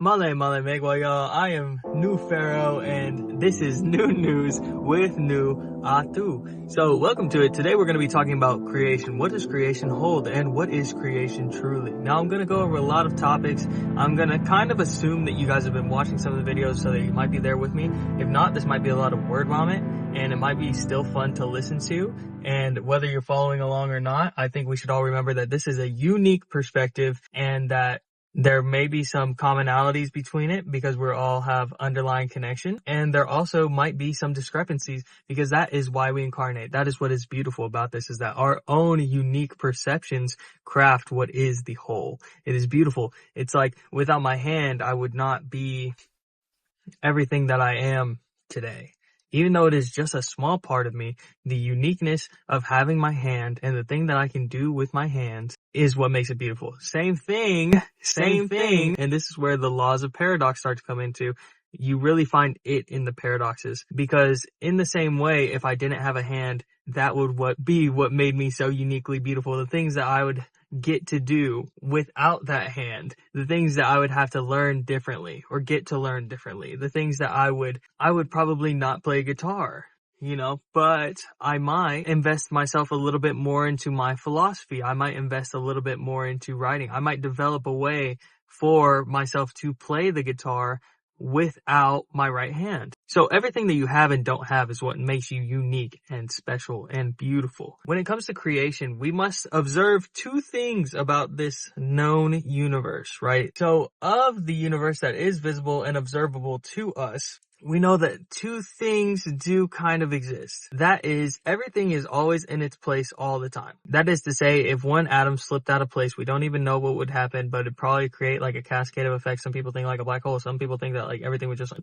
Male Megwa, y'all. I am New Pharaoh, and this is New News with New Atu. So, welcome to it. Today we're going to be talking about creation. What does creation hold, and what is creation truly? Now, I'm going to go over a lot of topics. I'm going to kind of assume that you guys have been watching some of the videos, so that you might be there with me. If not, this might be a lot of word vomit, and it might be still fun to listen to. And whether you're following along or not, I think we should all remember that this is a unique perspective, and that there may be some commonalities between it because we all have underlying connection, and there also might be some discrepancies because that is why we incarnate. That is what is beautiful about this, is that our own unique perceptions craft what is the whole. It is beautiful. It's like without my hand, I would not be everything that I am today. Even though it is just a small part of me, the uniqueness of having my hand and the thing that I can do with my hands is what makes it beautiful. Same thing. And this is where the laws of paradox start to come into. You really find it in the paradoxes, because in the same way, if I didn't have a hand, that would be what made me so uniquely beautiful. The things that I would get to do without that hand, the things that I would have to learn differently or get to learn differently, the things that I would probably not play guitar, but I might invest myself a little bit more into my philosophy. I might invest a little bit more into writing. I might develop a way for myself to play the guitar without my right hand. So everything that you have and don't have is what makes you unique and special and beautiful. When it comes to creation, we must observe two things about this known universe, right? So of the universe that is visible and observable to us, we know that two things do kind of exist. That is, everything is always in its place all the time. That is to say, if one atom slipped out of place, we don't even know what would happen, but it'd probably create like a cascade of effects. Some people think like a black hole. Some people think that like everything would just like,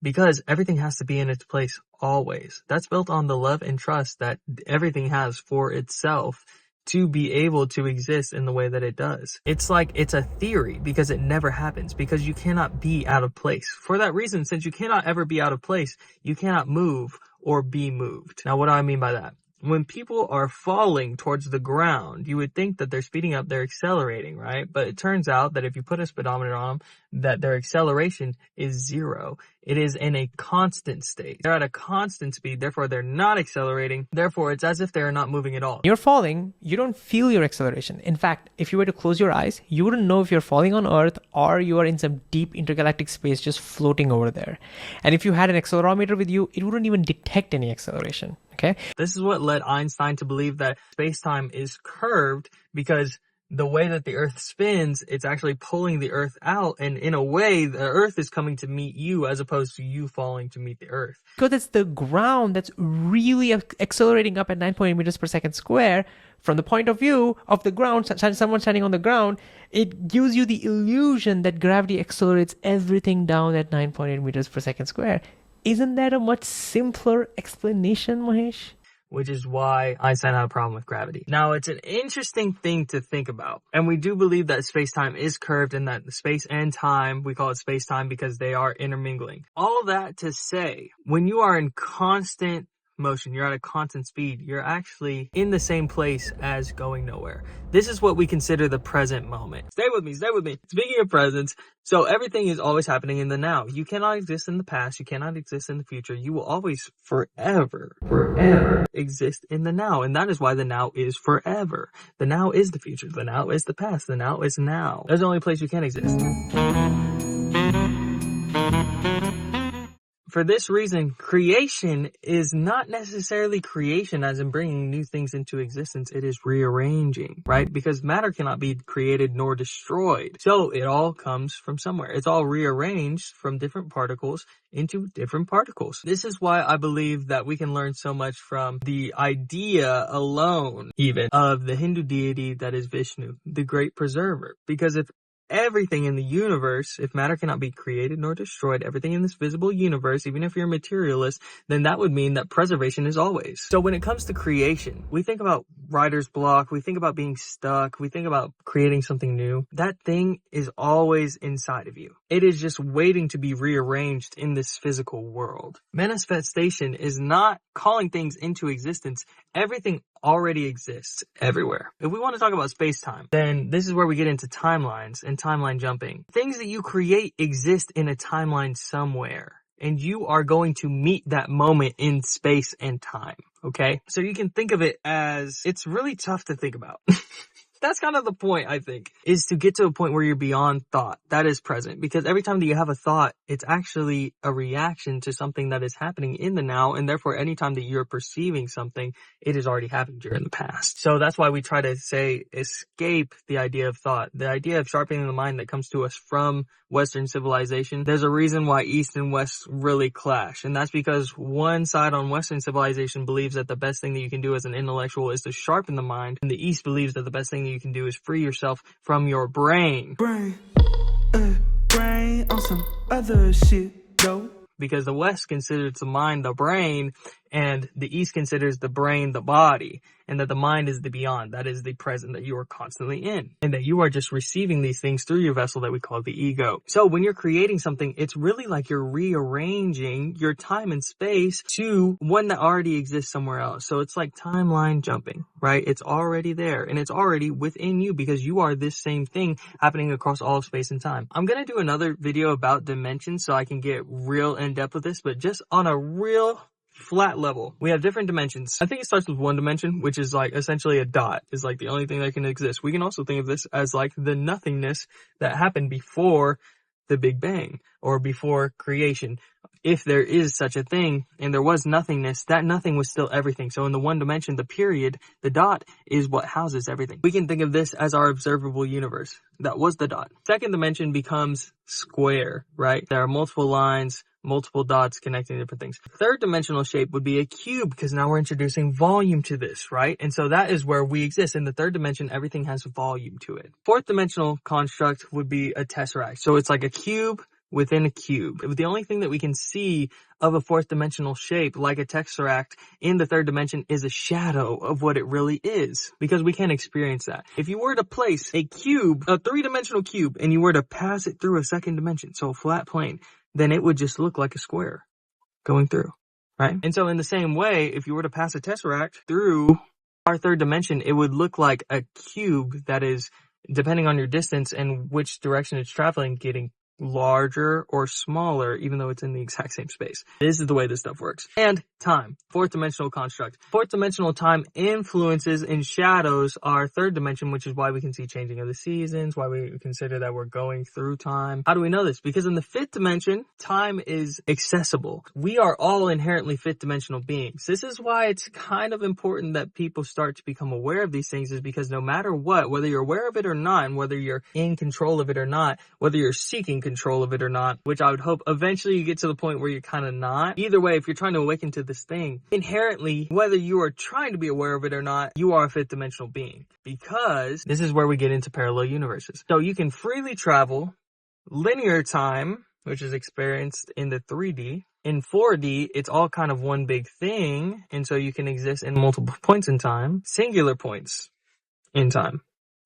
because everything has to be in its place always. That's built on the love and trust that everything has for itself to be able to exist in the way that it does. It's like it's a theory because it never happens, because you cannot be out of place. For that reason, since you cannot ever be out of place, you cannot move or be moved. Now, what do I mean by that? When people are falling towards the ground, you would think that they're speeding up, they're accelerating, right? But it turns out that if you put a speedometer on them, that their acceleration is zero. It is in a constant state. They're at a constant speed, therefore they're not accelerating. Therefore, it's as if they're not moving at all. You're falling, you don't feel your acceleration. In fact, if you were to close your eyes, you wouldn't know if you're falling on Earth or you are in some deep intergalactic space just floating over there. And if you had an accelerometer with you, it wouldn't even detect any acceleration. Okay? This is what led Einstein to believe that space-time is curved, because the way that the Earth spins, it's actually pulling the Earth out, and in a way, the Earth is coming to meet you as opposed to you falling to meet the Earth. Because it's the ground that's really accelerating up at 9.8 meters per second square. From the point of view of the ground, someone standing on the ground, it gives you the illusion that gravity accelerates everything down at 9.8 meters per second square. Isn't that a much simpler explanation, Mahesh? Which is why Einstein had a problem with gravity. Now, it's an interesting thing to think about. And we do believe that space-time is curved, and that space and time, we call it space-time because they are intermingling. All that to say, when you are in constant motion, you're at a constant speed, you're actually in the same place as going nowhere. This is what we consider the present moment. Stay with me. Speaking of presence, so everything is always happening in the now. You cannot exist in the past. You cannot exist in the future. You will always forever exist in the now. And that is why the now is forever. The now is the future. The now is the past. The now is now. There's the only place you can exist. For this reason, creation is not necessarily creation as in bringing new things into existence. It is rearranging, right? Because matter cannot be created nor destroyed. So it all comes from somewhere. It's all rearranged from different particles into different particles. This is why I believe that we can learn so much from the idea alone, even, of the Hindu deity that is Vishnu, the great preserver. Because if everything in the universe, if matter cannot be created nor destroyed, everything in this visible universe, even if you're a materialist, then that would mean that preservation is always. So when it comes to creation, we think about writer's block, we think about being stuck, we think about creating something new. That thing is always inside of you. It is just waiting to be rearranged in this physical world. Manifestation is not calling things into existence. Everything already exists everywhere. If we want to talk about space-time, then this is where we get into timelines and timeline jumping. Things that you create exist in a timeline somewhere, and you are going to meet that moment in space and time, okay? So you can think of it as, it's really tough to think about. That's kind of the point, I think, is to get to a point where you're beyond thought. That is present. Because every time that you have a thought, it's actually a reaction to something that is happening in the now. And therefore, anytime that you're perceiving something, it has already happened during the past. So that's why we try to say escape the idea of thought. The idea of sharpening the mind that comes to us from Western civilization. There's a reason why East and West really clash. And that's because one side on Western civilization believes that the best thing that you can do as an intellectual is to sharpen the mind. And the East believes that the best thing you can do is free yourself from your brain. Brain on some other shit, though. Because the West considers the mind the brain, and the East considers the brain the body, and that the mind is the beyond, that is the present that you are constantly in, and that you are just receiving these things through your vessel that we call the ego. So when you're creating something, it's really like you're rearranging your time and space to one that already exists somewhere else. So it's like timeline jumping, right? It's already there, and it's already within you because you are this same thing happening across all of space and time. I'm going to do another video about dimensions so I can get real in depth with this, but just on a real flat level, we have different dimensions. I think it starts with one dimension, which is like essentially a dot, is like the only thing that can exist. We can also think of this as like the nothingness that happened before the Big Bang or before creation. If there is such a thing and there was nothingness, that nothing was still everything. So in the one dimension, the period, the dot is what houses everything. We can think of this as our observable universe. That was the dot. Second dimension becomes square, right? There are multiple lines, multiple dots connecting different things. Third dimensional shape would be a cube because now we're introducing volume to this, right? And so that is where we exist. In the third dimension, everything has volume to it. Fourth dimensional construct would be a tesseract. So it's like a cube within a cube. The only thing that we can see of a fourth dimensional shape, like a tesseract in the third dimension, is a shadow of what it really is, because we can't experience that. If you were to place a cube, a three-dimensional cube, and you were to pass it through a second dimension, so a flat plane, then it would just look like a square going through, right? And so in the same way, if you were to pass a tesseract through our third dimension, it would look like a cube that is, depending on your distance and which direction it's traveling, getting larger or smaller, even though it's in the exact same space. This is the way this stuff works. And time, fourth dimensional construct. Fourth dimensional time influences and shadows our third dimension, which is why we can see changing of the seasons, why we consider that we're going through time. How do we know this? Because in the fifth dimension, time is accessible. We are all inherently fifth dimensional beings. This is why it's kind of important that people start to become aware of these things, is because no matter what, whether you're aware of it or not, and whether you're in control of it or not, whether you're seeking control of it or not, which I would hope eventually you get to the point where you're kind of not. Either way, if you're trying to awaken to this thing, inherently, whether you are trying to be aware of it or not, you are a fifth dimensional being, because this is where we get into parallel universes. So you can freely travel linear time, which is experienced in the 3D. In 4D, it's all kind of one big thing, and so you can exist in multiple points in time, singular points in time,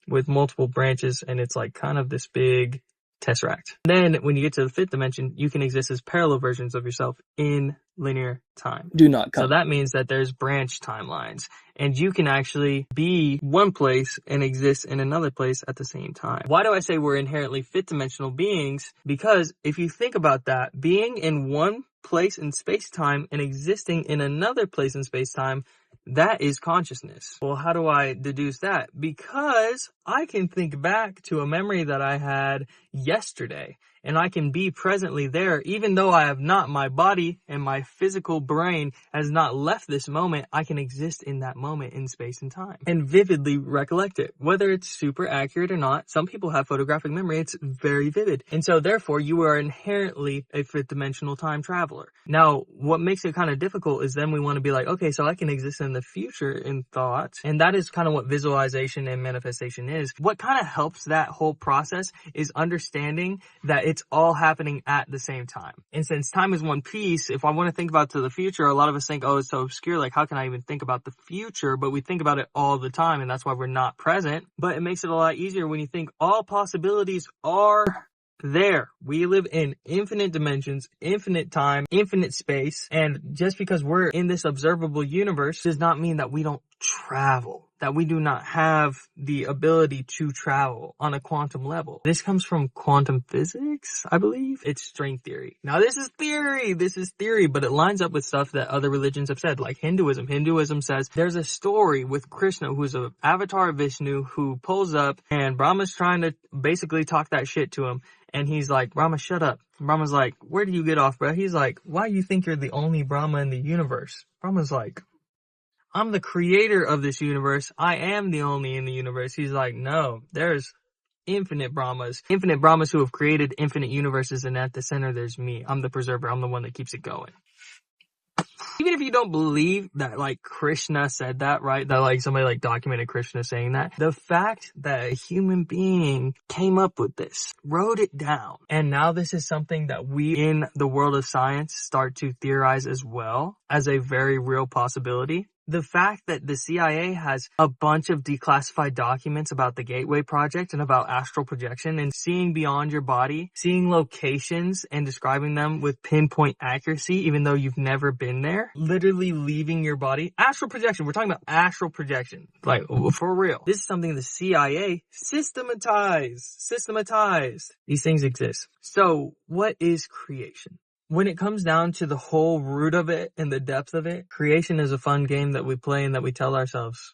with multiple branches, and it's like kind of this big tesseract. Then when you get to the fifth dimension, you can exist as parallel versions of yourself in linear time. Do not come. So that means that there's branch timelines, and you can actually be one place and exist in another place at the same time. Why do I say we're inherently fifth dimensional beings? Because if you think about that, being in one place in space-time and existing in another place in space-time, that is consciousness. Well, how do I deduce that? Because I can think back to a memory that I had yesterday, and I can be presently there, even though I have not, my body and my physical brain has not left this moment. I can exist in that moment in space and time and vividly recollect it, whether it's super accurate or not. Some people have photographic memory. It's very vivid. And so therefore you are inherently a fifth dimensional time traveler. Now, what makes it kind of difficult is then we want to be like, okay, so I can exist in the future in thought. And that is kind of what visualization and manifestation is. What kind of helps that whole process is understanding that it's all happening at the same time. And since time is one piece, if I want to think about to the future, a lot of us think, oh, it's so obscure. Like, how can I even think about the future? But we think about it all the time, and that's why we're not present. But it makes it a lot easier when you think all possibilities are there. We live in infinite dimensions, infinite time, infinite space. And just because we're in this observable universe does not mean that we don't travel, that we do not have the ability to travel on a quantum level. This comes from quantum physics, I believe. It's string theory. Now this is theory, but it lines up with stuff that other religions have said, like Hinduism. Hinduism says there's a story with Krishna, who's an avatar of Vishnu, who pulls up and Brahma's trying to basically talk that shit to him. And he's like, Brahma, shut up. Brahma's like, where do you get off, bro? He's like, why do you think you're the only Brahma in the universe? Brahma's like, I'm the creator of this universe. I am the only in the universe. He's like, no, there's infinite Brahmas who have created infinite universes. And at the center, there's me. I'm the preserver. I'm the one that keeps it going. Even if you don't believe that, like, Krishna said that, right? That, like, somebody, like, documented Krishna saying that. The fact that a human being came up with this, wrote it down, and now this is something that we, in the world of science, start to theorize as well as a very real possibility. The fact that the CIA has a bunch of declassified documents about the Gateway Project and about astral projection and seeing beyond your body, seeing locations and describing them with pinpoint accuracy, even though you've never been there, literally leaving your body. Astral projection. We're talking about astral projection. Like, for real. This is something the CIA systematized. These things exist. So, what is creation? When it comes down to the whole root of it and the depth of it, creation is a fun game that we play and that we tell ourselves.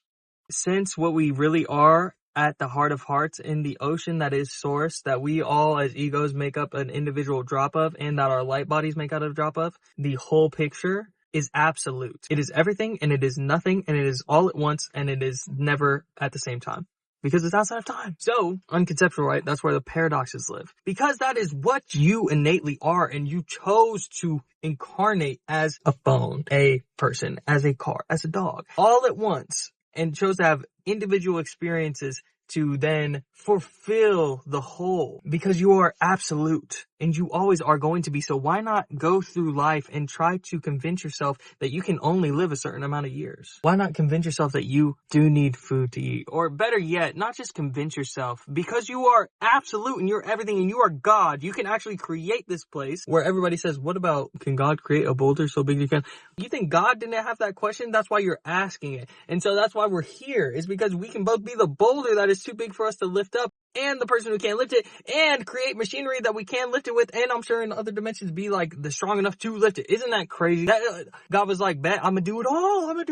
Since what we really are at the heart of hearts in the ocean that is source, that we all as egos make up an individual drop of and that our light bodies make out a drop of, the whole picture is absolute. It is everything and it is nothing and it is all at once and it is never at the same time. Because it's outside of time. So, unconceptual, right? That's where the paradoxes live. Because that is what you innately are, and you chose to incarnate as a phone, a person, as a car, as a dog, all at once, and chose to have individual experiences to then fulfill the whole. Because you are absolute, and you always are going to be. So why not go through life and try to convince yourself that you can only live a certain amount of years? Why not convince yourself that you do need food to eat? Or better yet, not just convince yourself, because you are absolute and you're everything and you are God. You can actually create this place where everybody says, what about, can God create a boulder so big you can? You think God didn't have that question? That's why you're asking it. And so that's why we're here, is because we can both be the boulder that is too big for us to lift up and the person who can't lift it, and create machinery that we can lift it with, and I'm sure in other dimensions be like the strong enough to lift it. Isn't that crazy? That God was like, bet I'm gonna do it all.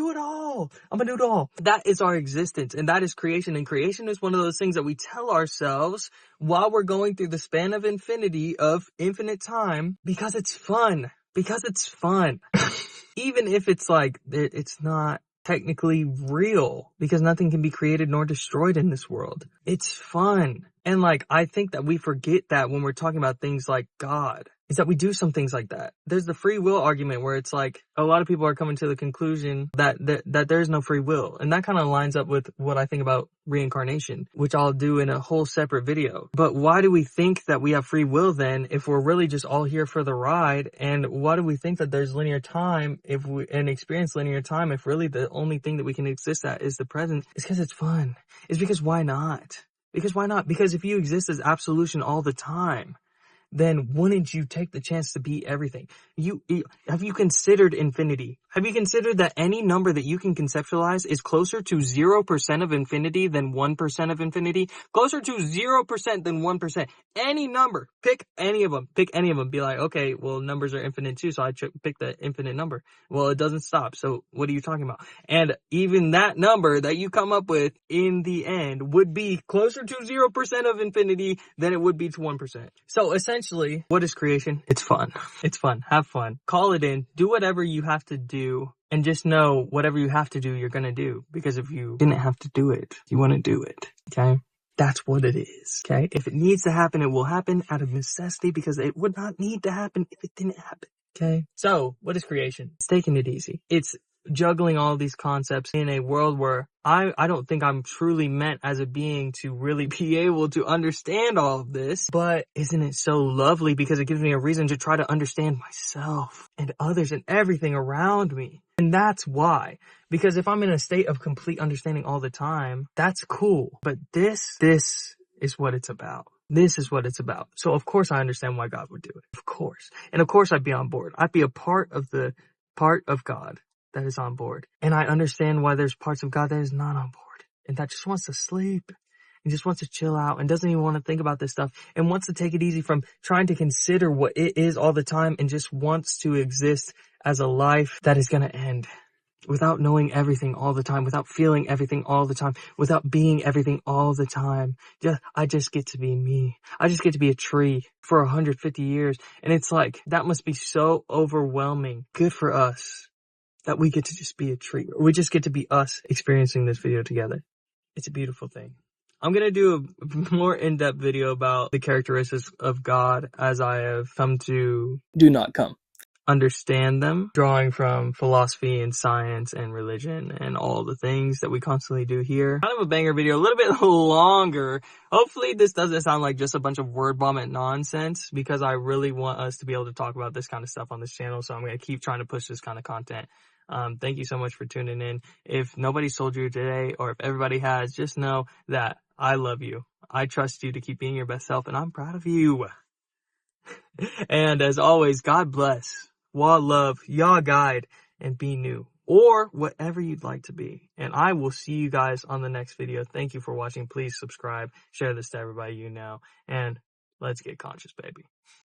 That is our existence, and that is creation. And creation is one of those things that we tell ourselves while we're going through the span of infinity, of infinite time, because it's fun. Even if it's like, it's not technically real, because nothing can be created nor destroyed in this world. It's fun. And like, I think that we forget that when we're talking about things like God, is that we do some things like that. There's the free will argument where it's like, a lot of people are coming to the conclusion that there's no free will. And that kind of lines up with what I think about reincarnation, which I'll do in a whole separate video. But why do we think that we have free will then, if we're really just all here for the ride? And why do we think that there's linear time and experience linear time if really the only thing that we can exist at is the present? It's because it's fun. It's because why not? Because if you exist as absolution all the time, then wouldn't you take the chance to be everything? Have you considered infinity? Have you considered that any number that you can conceptualize is closer to 0% of infinity than 1% of infinity? Closer to 0% than 1%. Any number. Pick any of them. Be like, okay, well, numbers are infinite too, so I pick the infinite number. Well, it doesn't stop, so what are you talking about? And even that number that you come up with in the end would be closer to 0% of infinity than it would be to 1%. So essentially, what is creation? It's fun. It's fun. Have fun. Call it in. Do whatever you have to do. And just know whatever you have to do, you're going to do. Because if you didn't have to do it, you want to do it. Okay? That's what it is. Okay? If it needs to happen, it will happen out of necessity, because it would not need to happen if it didn't happen. Okay? So, what is creation? It's taking it easy. It's juggling all these concepts in a world where I don't think I'm truly meant as a being to really be able to understand all of this. But isn't it so lovely, because it gives me a reason to try to understand myself and others and everything around me. And that's why. Because if I'm in a state of complete understanding all the time, that's cool. But this is what it's about. This is what it's about. So of course I understand why God would do it. Of course. And of course I'd be on board. I'd be a part of God that is on board. And I understand why there's parts of God that is not on board and that just wants to sleep and just wants to chill out and doesn't even want to think about this stuff and wants to take it easy from trying to consider what it is all the time and just wants to exist as a life that is going to end. Without knowing everything all the time, without feeling everything all the time, without being everything all the time. I just get to be me. I just get to be a tree for 150 years. And it's like, that must be so overwhelming. Good for us that we get to just be a tree. We just get to be us experiencing this video together. It's a beautiful thing. I'm going to do a more in-depth video about the characteristics of God as I have come to understand them, drawing from philosophy and science and religion and all the things that we constantly do here. Kind of a banger video, a little bit longer. Hopefully this doesn't sound like just a bunch of word vomit nonsense, because I really want us to be able to talk about this kind of stuff on this channel. So I'm going to keep trying to push this kind of content. Thank you so much for tuning in. If nobody's told you today, or if everybody has, just know that I love you. I trust you to keep being your best self, and I'm proud of you. And as always, God bless. Wa love, Yah guide, and be new, or whatever you'd like to be. And I will see you guys on the next video. Thank you for watching. Please subscribe, share this to everybody you know, and let's get conscious, baby.